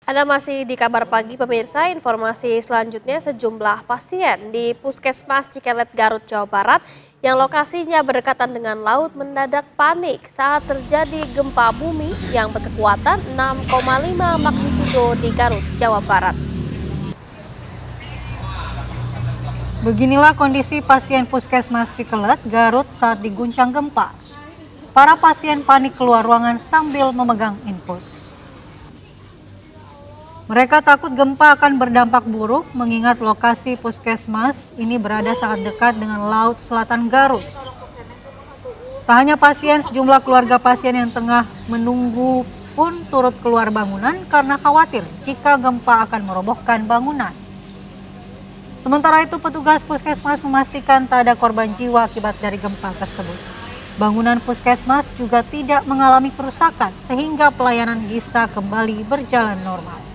Anda masih di kabar pagi pemirsa, informasi selanjutnya sejumlah pasien di Puskesmas Cikelet Garut Jawa Barat yang lokasinya berdekatan dengan laut mendadak panik saat terjadi gempa bumi yang berkekuatan 6,5 magnitudo di Garut, Jawa Barat. Beginilah kondisi pasien Puskesmas Cikelet Garut saat diguncang gempa. Para pasien panik keluar ruangan sambil memegang infus. Mereka takut gempa akan berdampak buruk mengingat lokasi puskesmas ini berada sangat dekat dengan laut selatan Garut. Tak hanya pasien, sejumlah keluarga pasien yang tengah menunggu pun turut keluar bangunan karena khawatir jika gempa akan merobohkan bangunan. Sementara itu, petugas puskesmas memastikan tak ada korban jiwa akibat dari gempa tersebut. Bangunan puskesmas juga tidak mengalami kerusakan sehingga pelayanan bisa kembali berjalan normal.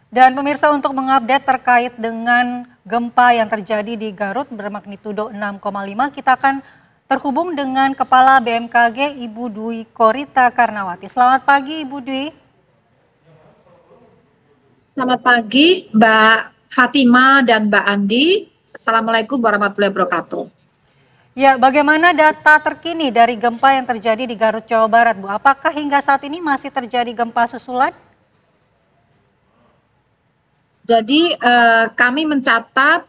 Dan pemirsa, untuk mengupdate terkait dengan gempa yang terjadi di Garut bermagnitudo 6,5, kita akan terhubung dengan Kepala BMKG Ibu Dwi Korita Karnawati. Selamat pagi Ibu Dwi. Selamat pagi Mbak Fatima dan Mbak Andi. Assalamualaikum warahmatullahi wabarakatuh. Ya, bagaimana data terkini dari gempa yang terjadi di Garut, Jawa Barat, Bu? Apakah hingga saat ini masih terjadi gempa susulan? Jadi kami mencatat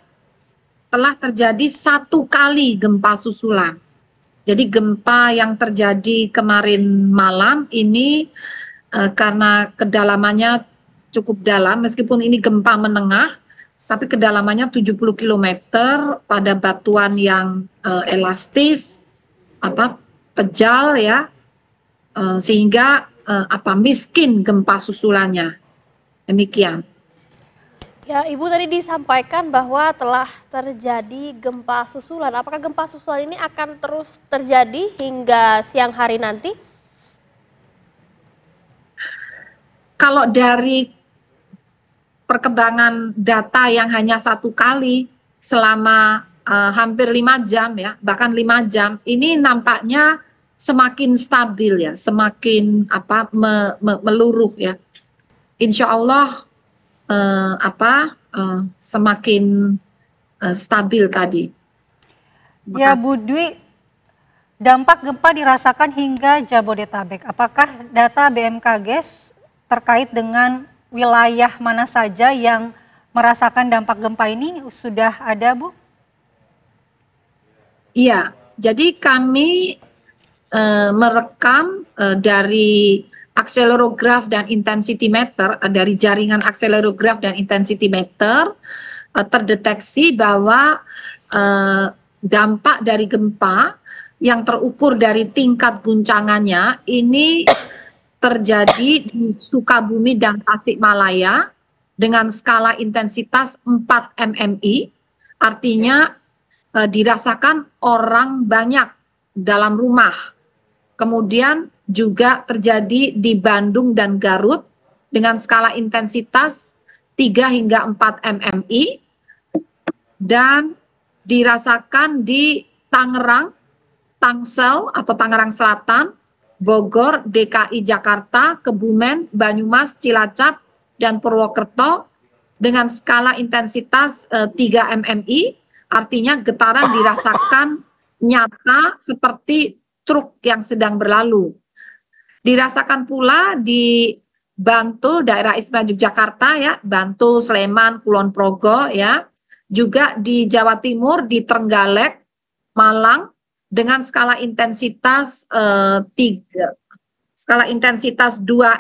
telah terjadi 1 kali gempa susulan. Jadi gempa yang terjadi kemarin malam ini karena kedalamannya cukup dalam, meskipun ini gempa menengah, tapi kedalamannya 70 km pada batuan yang elastis, pejal ya, sehingga miskin gempa susulannya. Demikian. Ya, Ibu tadi disampaikan bahwa telah terjadi gempa susulan. Apakah gempa susulan ini akan terus terjadi hingga siang hari nanti? Kalau dari perkembangan data yang hanya 1 kali selama hampir 5 jam ya, bahkan 5 jam, ini nampaknya semakin stabil ya, semakin meluruh ya. Insya Allah semakin stabil tadi. Ya Bu Dwi, dampak gempa dirasakan hingga Jabodetabek. Apakah data BMKG terkait dengan wilayah mana saja yang merasakan dampak gempa ini sudah ada, Bu? Iya, jadi kami merekam dari akselerograf dan intensity meter, dari jaringan akselerograf dan intensity meter, terdeteksi bahwa dampak dari gempa yang terukur dari tingkat guncangannya ini terjadi di Sukabumi dan Tasikmalaya dengan skala intensitas 4 mmi, artinya dirasakan orang banyak dalam rumah. Kemudian juga terjadi di Bandung dan Garut dengan skala intensitas 3 hingga 4 mmi, dan dirasakan di Tangerang, Tangsel atau Tangerang Selatan, Bogor, DKI Jakarta, Kebumen, Banyumas, Cilacap, dan Purwokerto dengan skala intensitas 3 mmi, artinya getaran dirasakan nyata seperti truk yang sedang berlalu. Dirasakan pula di Bantul, daerah istimewa Yogyakarta ya, Bantul, Sleman, Kulon Progo ya, juga di Jawa Timur di Trenggalek, Malang dengan skala intensitas 2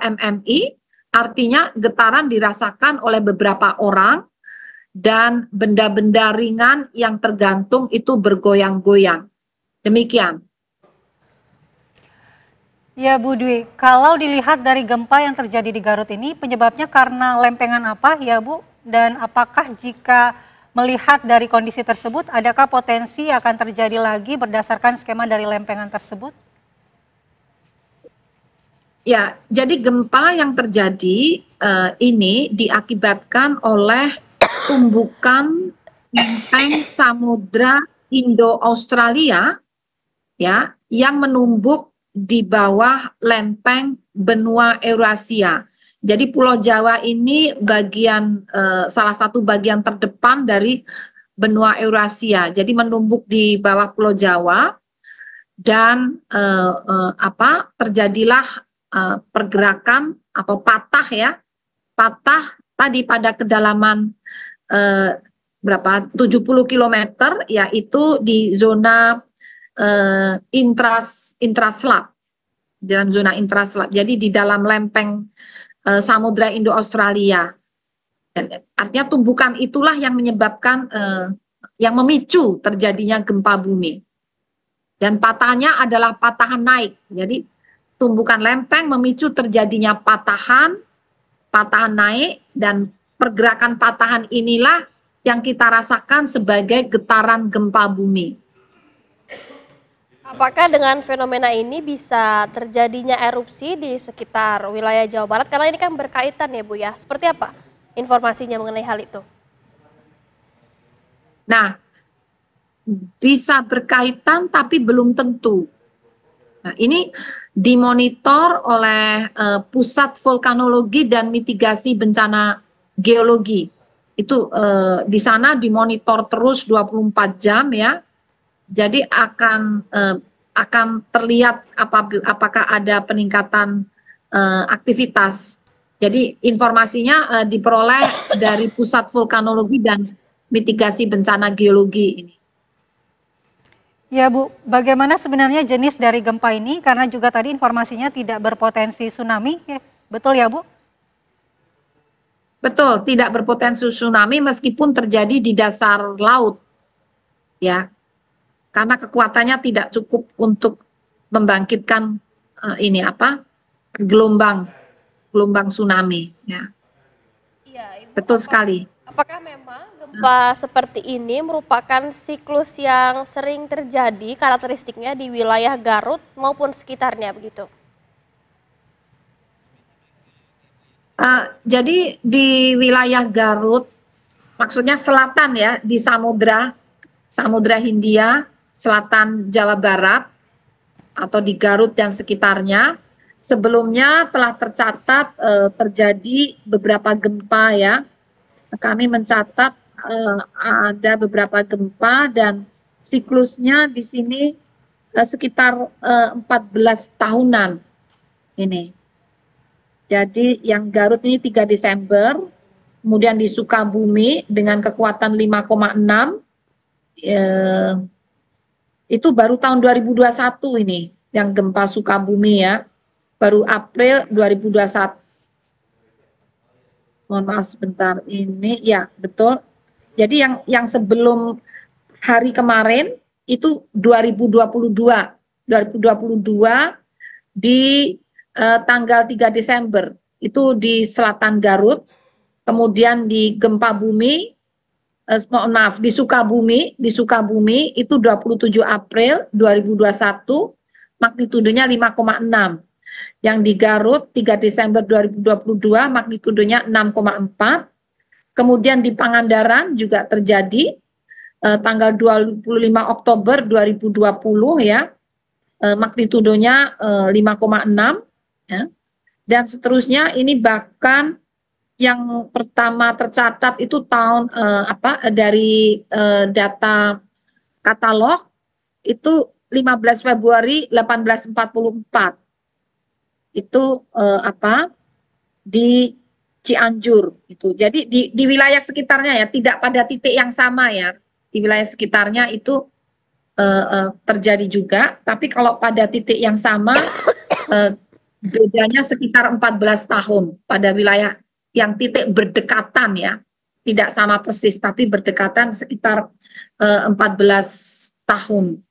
mmi, artinya getaran dirasakan oleh beberapa orang dan benda-benda ringan yang tergantung itu bergoyang-goyang. Demikian. Ya Bu Dwi, kalau dilihat dari gempa yang terjadi di Garut ini, penyebabnya karena lempengan apa ya Bu? Dan apakah jika melihat dari kondisi tersebut, adakah potensi akan terjadi lagi berdasarkan skema dari lempengan tersebut? Ya, jadi gempa yang terjadi ini diakibatkan oleh tumbukan lempeng Samudra Indo-Australia ya yang menumbuk di bawah lempeng benua Eurasia. Jadi Pulau Jawa ini salah satu bagian terdepan dari benua Eurasia. Jadi menumbuk di bawah Pulau Jawa dan terjadilah pergerakan atau patah tadi pada kedalaman 70 km, yaitu di zona intraslab, dalam zona intraslab. Jadi di dalam lempeng Samudra Indo-Australia. Artinya tumbukan itulah yang menyebabkan yang memicu terjadinya gempa bumi. Dan patahnya adalah patahan naik. Jadi tumbukan lempeng memicu terjadinya patahan naik, dan pergerakan patahan inilah yang kita rasakan sebagai getaran gempa bumi. Apakah dengan fenomena ini bisa terjadinya erupsi di sekitar wilayah Jawa Barat? Karena ini kan berkaitan ya Bu ya. Seperti apa informasinya mengenai hal itu? Nah, bisa berkaitan tapi belum tentu. Nah, ini dimonitor oleh Pusat Vulkanologi dan Mitigasi Bencana Geologi. Itu di sana dimonitor terus 24 jam ya. Jadi akan terlihat apakah ada peningkatan aktivitas. Jadi informasinya diperoleh dari Pusat Vulkanologi dan Mitigasi Bencana Geologi ini. Ya Bu, bagaimana sebenarnya jenis dari gempa ini? Karena juga tadi informasinya tidak berpotensi tsunami, ya, betul ya Bu? Betul, tidak berpotensi tsunami meskipun terjadi di dasar laut, ya. Karena kekuatannya tidak cukup untuk membangkitkan gelombang tsunami, ya. Iya, Ibu, betul sekali. Apakah memang gempa seperti ini merupakan siklus yang sering terjadi karakteristiknya di wilayah Garut maupun sekitarnya begitu? Jadi di wilayah Garut, maksudnya selatan ya, di Samudra Hindia, selatan Jawa Barat, atau di Garut dan sekitarnya, sebelumnya telah tercatat terjadi beberapa gempa ya. Kami mencatat ada beberapa gempa dan siklusnya di sini sekitar 14 tahunan ini. Jadi yang Garut ini 3 Desember, kemudian di Sukabumi dengan kekuatan 5,6, itu baru tahun 2021 ini yang gempa Sukabumi ya, baru April 2021. Mohon maaf sebentar, ini ya betul. Jadi yang sebelum hari kemarin itu 2022 di tanggal 3 Desember itu di selatan Garut, kemudian di gempa bumi di Sukabumi itu 27 April 2021 magnitudenya 5,6. Yang di Garut 3 Desember 2022 magnitudenya 6,4. Kemudian di Pangandaran juga terjadi tanggal 25 Oktober 2020 ya, magnitudenya 5,6 ya. Dan seterusnya ini bahkan yang pertama tercatat itu tahun dari data katalog itu 15 Februari 1844. Itu di Cianjur itu. Jadi di wilayah sekitarnya ya, tidak pada titik yang sama ya. Di wilayah sekitarnya itu terjadi juga, tapi kalau pada titik yang sama bedanya sekitar 14 tahun pada wilayah yang titik berdekatan ya, tidak sama persis tapi berdekatan sekitar 14 tahun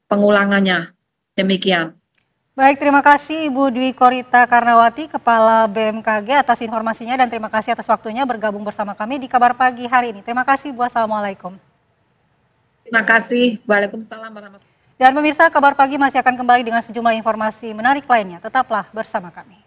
pengulangannya. Demikian. Baik, terima kasih Ibu Dwi Korita Karnawati, Kepala BMKG atas informasinya dan terima kasih atas waktunya bergabung bersama kami di Kabar Pagi hari ini. Terima kasih Bu, assalamualaikum. Terima kasih, waalaikumsalam warahmatullahi wabarakatuh. Dan pemirsa, Kabar Pagi masih akan kembali dengan sejumlah informasi menarik lainnya. Tetaplah bersama kami.